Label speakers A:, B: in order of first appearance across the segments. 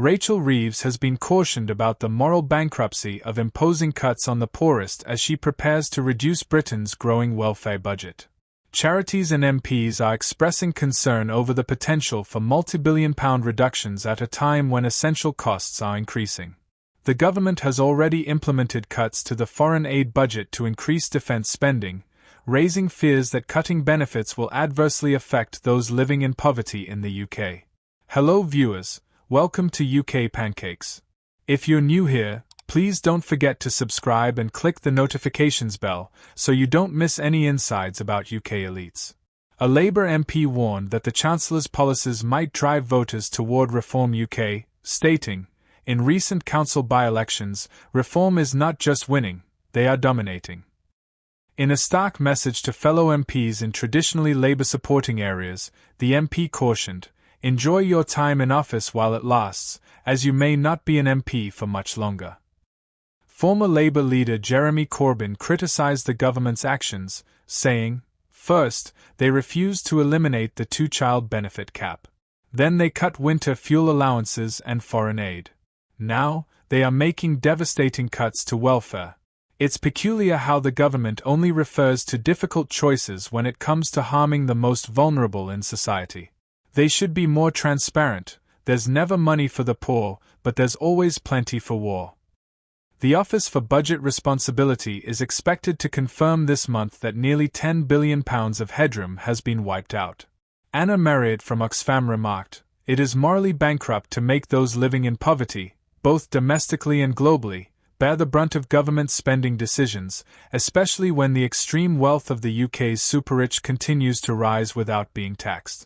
A: Rachel Reeves has been cautioned about the moral bankruptcy of imposing cuts on the poorest as she prepares to reduce Britain's growing welfare budget. Charities and MPs are expressing concern over the potential for multi-billion-pound reductions at a time when essential costs are increasing. The government has already implemented cuts to the foreign aid budget to increase defence spending, raising fears that cutting benefits will adversely affect those living in poverty in the UK. Hello viewers, welcome to UK Pancakes. If you're new here, please don't forget to subscribe and click the notifications bell so you don't miss any insights about UK elites. A Labour MP warned that the Chancellor's policies might drive voters toward Reform UK, stating, "In recent council by-elections, Reform is not just winning, they are dominating." In a stark message to fellow MPs in traditionally Labour-supporting areas, the MP cautioned, "Enjoy your time in office while it lasts, as you may not be an MP for much longer." Former Labour leader Jeremy Corbyn criticised the government's actions, saying, "First, they refused to eliminate the two-child benefit cap. Then they cut winter fuel allowances and foreign aid. Now, they are making devastating cuts to welfare. It's peculiar how the government only refers to difficult choices when it comes to harming the most vulnerable in society. They should be more transparent. There's never money for the poor, but there's always plenty for war." The Office for Budget Responsibility is expected to confirm this month that nearly £10 billion of headroom has been wiped out. Anna Marriott from Oxfam remarked, "It is morally bankrupt to make those living in poverty, both domestically and globally, bear the brunt of government spending decisions, especially when the extreme wealth of the UK's super-rich continues to rise without being taxed."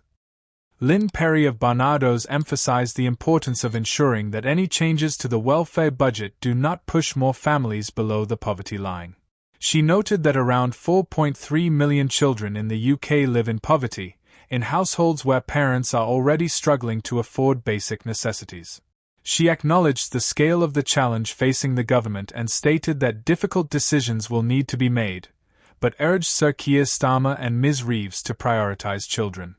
A: Lynn Perry of Barnardo's emphasized the importance of ensuring that any changes to the welfare budget do not push more families below the poverty line. She noted that around 4.3 million children in the UK live in poverty, in households where parents are already struggling to afford basic necessities. She acknowledged the scale of the challenge facing the government and stated that difficult decisions will need to be made, but urged Sir Keir Starmer and Ms Reeves to prioritise children.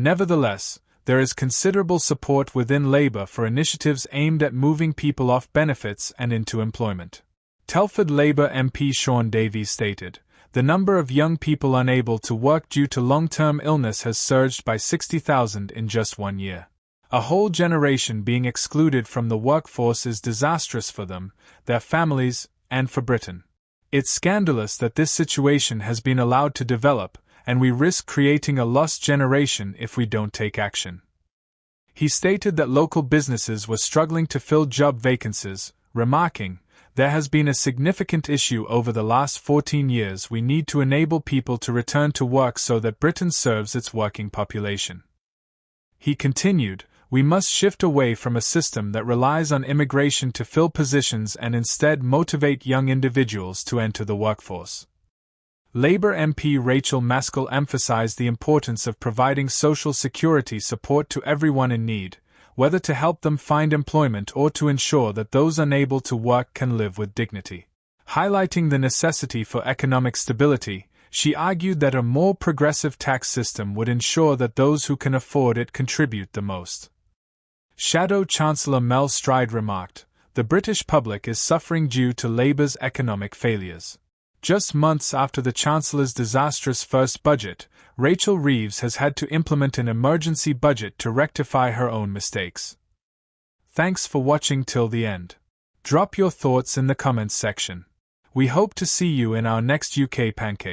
A: Nevertheless, there is considerable support within Labour for initiatives aimed at moving people off benefits and into employment. Telford Labour MP Sean Davies stated, "The number of young people unable to work due to long-term illness has surged by 60,000 in just 1 year. A whole generation being excluded from the workforce is disastrous for them, their families, and for Britain. It's scandalous that this situation has been allowed to develop, and we risk creating a lost generation if we don't take action." He stated that local businesses were struggling to fill job vacancies, remarking, "There has been a significant issue over the last 14 years. We need to enable people to return to work so that Britain serves its working population." He continued, "We must shift away from a system that relies on immigration to fill positions and instead motivate young individuals to enter the workforce." Labour MP Rachel Maskell emphasised the importance of providing social security support to everyone in need, whether to help them find employment or to ensure that those unable to work can live with dignity. Highlighting the necessity for economic stability, she argued that a more progressive tax system would ensure that those who can afford it contribute the most. Shadow Chancellor Mel Stride remarked, "The British public is suffering due to Labour's economic failures." Just months after the Chancellor's disastrous first budget, Rachel Reeves has had to implement an emergency budget to rectify her own mistakes. Thanks for watching till the end. Drop your thoughts in the comments section. We hope to see you in our next UK Pancake.